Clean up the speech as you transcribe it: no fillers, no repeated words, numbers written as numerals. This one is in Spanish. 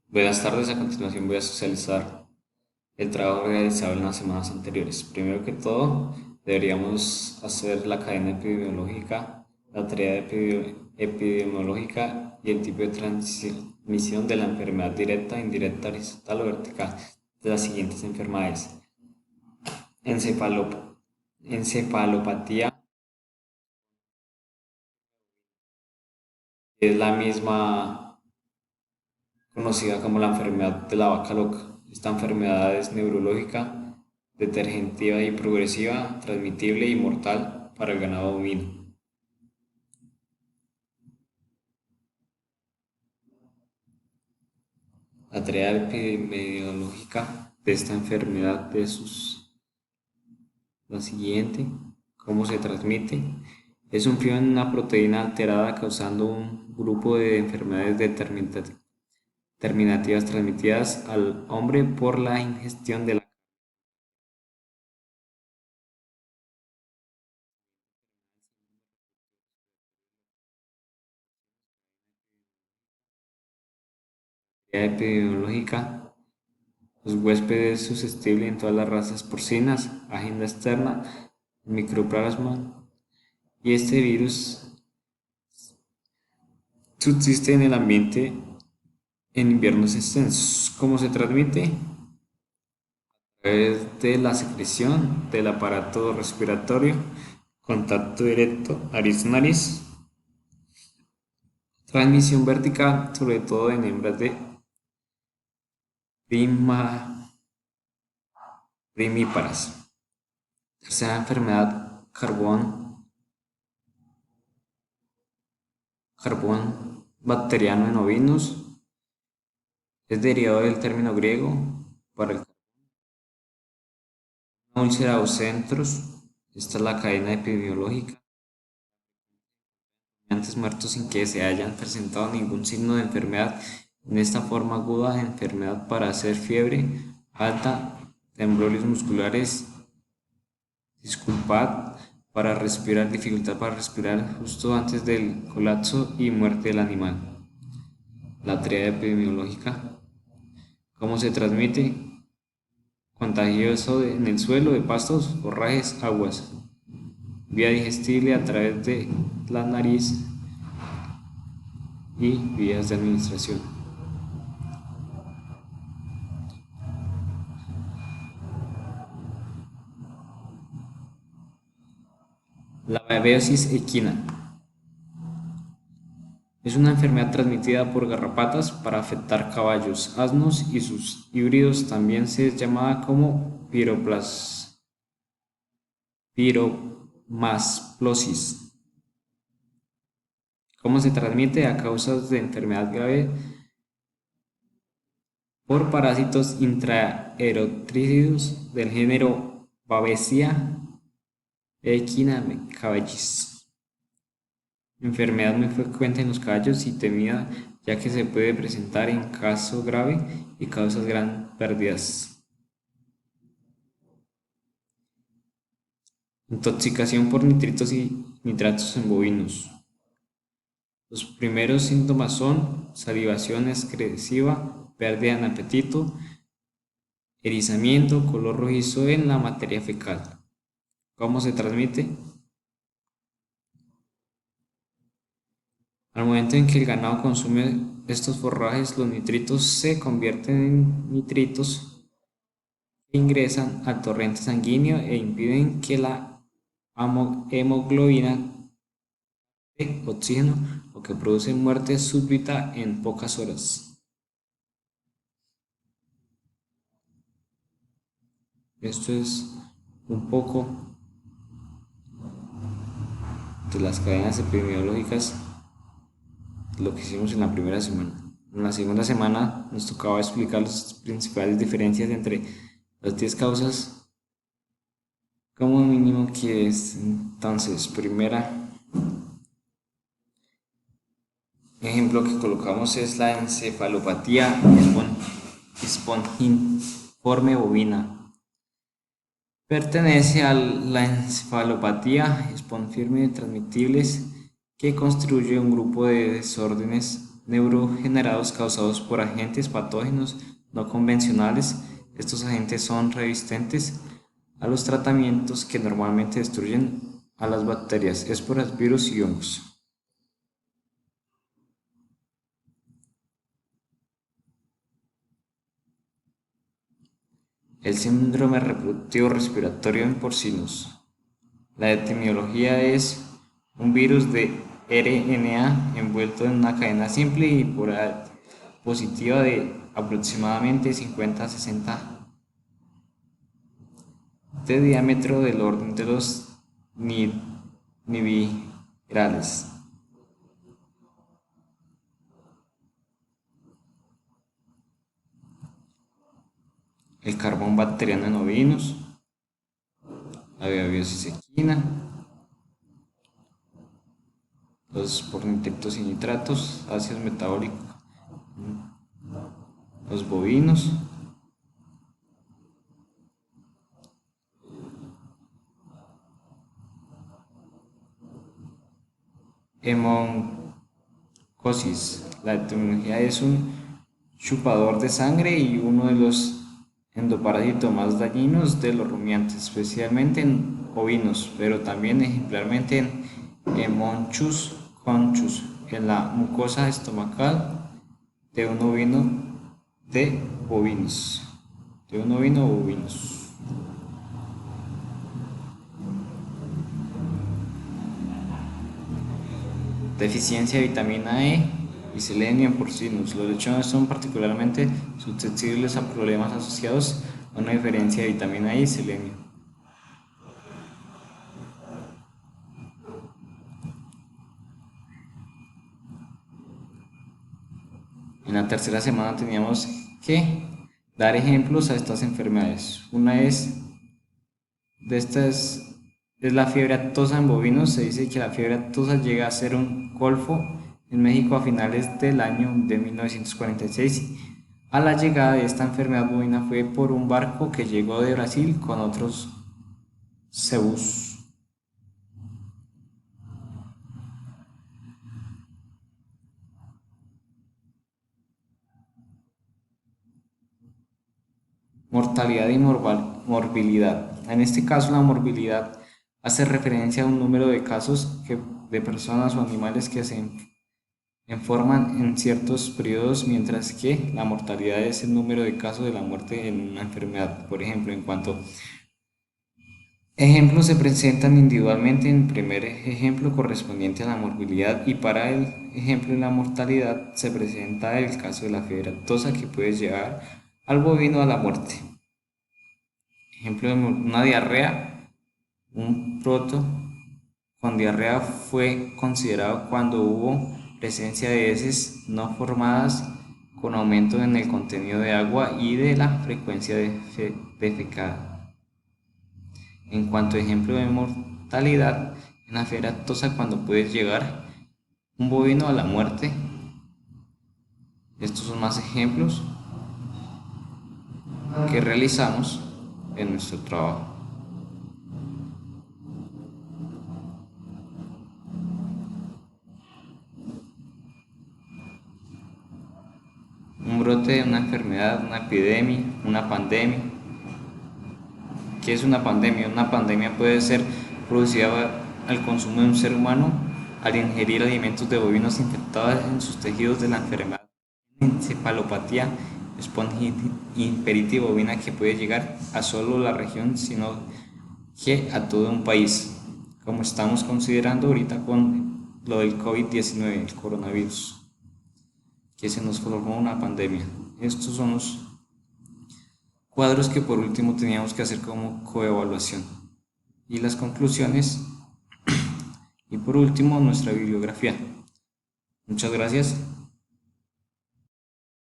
Buenas tardes, a continuación voy a socializar el trabajo realizado en las semanas anteriores. Primero que todo, deberíamos hacer la cadena epidemiológica, la tarea epidemiológica y el tipo de transmisión de la enfermedad directa, indirecta, horizontal o vertical de las siguientes enfermedades. Encefalop- Encefalopatía es la misma conocida como la enfermedad de la vaca loca. Esta enfermedad es neurológica, degenerativa y progresiva, transmitible y mortal para el ganado ovino. La tarea epidemiológica de esta enfermedad es la siguiente. ¿Cómo se transmite? Es un frío en una proteína alterada causando un grupo de enfermedades determinativas transmitidas al hombre por la ingestión de la tarea epidemiológica. Los huéspedes susceptibles en todas las razas porcinas, agenda externa, microplasma, y este virus subsiste en el ambiente en inviernos extensos. ¿Cómo se transmite? A través de la secreción del aparato respiratorio, contacto directo, nariz-nariz, transmisión vertical, sobre todo en hembras de prima, primíparas. Tercera enfermedad, carbón bacteriano en ovinos. Es derivado del término griego para el úlcera o centros. Esta es la cadena epidemiológica. Antes muertos sin que se hayan presentado ningún signo de enfermedad. En esta forma aguda de enfermedad para hacer fiebre alta, temblores musculares, disculpad, para respirar, dificultad para respirar justo antes del colapso y muerte del animal. La tríada epidemiológica. ¿Cómo se transmite? Contagioso en el suelo de pastos, forrajes, aguas. Vía digestible a través de la nariz y vías de administración. La babesiosis equina es una enfermedad transmitida por garrapatas para afectar caballos, asnos y sus híbridos. También se es llamada como piromasplosis. ¿Cómo se transmite? A causa de enfermedad grave por parásitos intraerotrícidos del género Babesia equina caballis. Enfermedad muy frecuente en los caballos y temida ya que se puede presentar en caso grave y causa gran pérdidas. Intoxicación por nitritos y nitratos en bovinos. Los primeros síntomas son salivación excesiva, pérdida en apetito, erizamiento, color rojizo en la materia fecal. ¿Cómo se transmite? Al momento en que el ganado consume estos forrajes, los nitritos se convierten en nitritos que ingresan al torrente sanguíneo e impiden que la hemoglobina de oxígeno, lo que produce muerte súbita en pocas horas. Esto es un poco de las cadenas epidemiológicas, lo que hicimos en la primera semana. En la segunda semana nos tocaba explicar las principales diferencias entre las 10 causas como mínimo, que es entonces primera ejemplo que colocamos es la encefalopatía espongiforme bovina. Pertenece a la encefalopatía espongiforme transmitibles, que constituye un grupo de desórdenes neurogenerados causados por agentes patógenos no convencionales. Estos agentes son resistentes a los tratamientos que normalmente destruyen a las bacterias, esporas, virus y hongos. El síndrome reproductivo respiratorio en porcinos. La epidemiología es un virus de RNA envuelto en una cadena simple y positiva de aproximadamente 50 a 60 de diámetro del orden de los nivirales. El carbón bacteriano en ovinos, la biobiosis equina, los por nitritos y nitratos, ácidos metabólicos, los bovinos, hemoncosis. La etimología es un chupador de sangre y uno de los endoparásitos más dañinos de los rumiantes, especialmente en ovinos, pero también ejemplarmente en Hemonchus conchus, en la mucosa estomacal de un ovino de bovinos. De un ovino o bovinos. Deficiencia de vitamina E y selenio en porcinos. Los lechones son particularmente susceptibles a problemas asociados a una diferencia de vitamina E y selenio. En la tercera semana teníamos que dar ejemplos a estas enfermedades. Una de estas es la fiebre aftosa en bovinos. Se dice que la fiebre aftosa llega a ser un colfo en México a finales del año de 1946. A la llegada de esta enfermedad bovina fue por un barco que llegó de Brasil con otros cebús. Mortalidad y morbilidad. En este caso, la morbilidad hace referencia a un número de casos de personas o animales que se enferman en ciertos periodos, mientras que la mortalidad es el número de casos de la muerte en una enfermedad. Por ejemplo, en cuanto ejemplos se presentan individualmente en el primer ejemplo correspondiente a la morbilidad, y para el ejemplo de la mortalidad se presenta el caso de la fiebre aftosa que puede llevar al bovino a la muerte. Ejemplo de una diarrea. Un proto con diarrea fue considerado cuando hubo presencia de heces no formadas con aumento en el contenido de agua y de la frecuencia de defecada. En cuanto a ejemplo de mortalidad, en la fiebre aftosa cuando puede llegar un bovino a la muerte. Estos son más ejemplos que realizamos en nuestro trabajo. Un brote de una enfermedad, una epidemia, una pandemia. ¿Qué es una pandemia? Una pandemia puede ser producida al consumo de un ser humano al ingerir alimentos de bovinos infectados en sus tejidos de la enfermedad encefalopatía espondilitis bovina, que puede llegar a solo la región, sino que a todo un país, como estamos considerando ahorita con lo del COVID-19, el coronavirus, que se nos formó una pandemia. Estos son los cuadros que por último teníamos que hacer como coevaluación. Y las conclusiones. Y por último, nuestra bibliografía. Muchas gracias.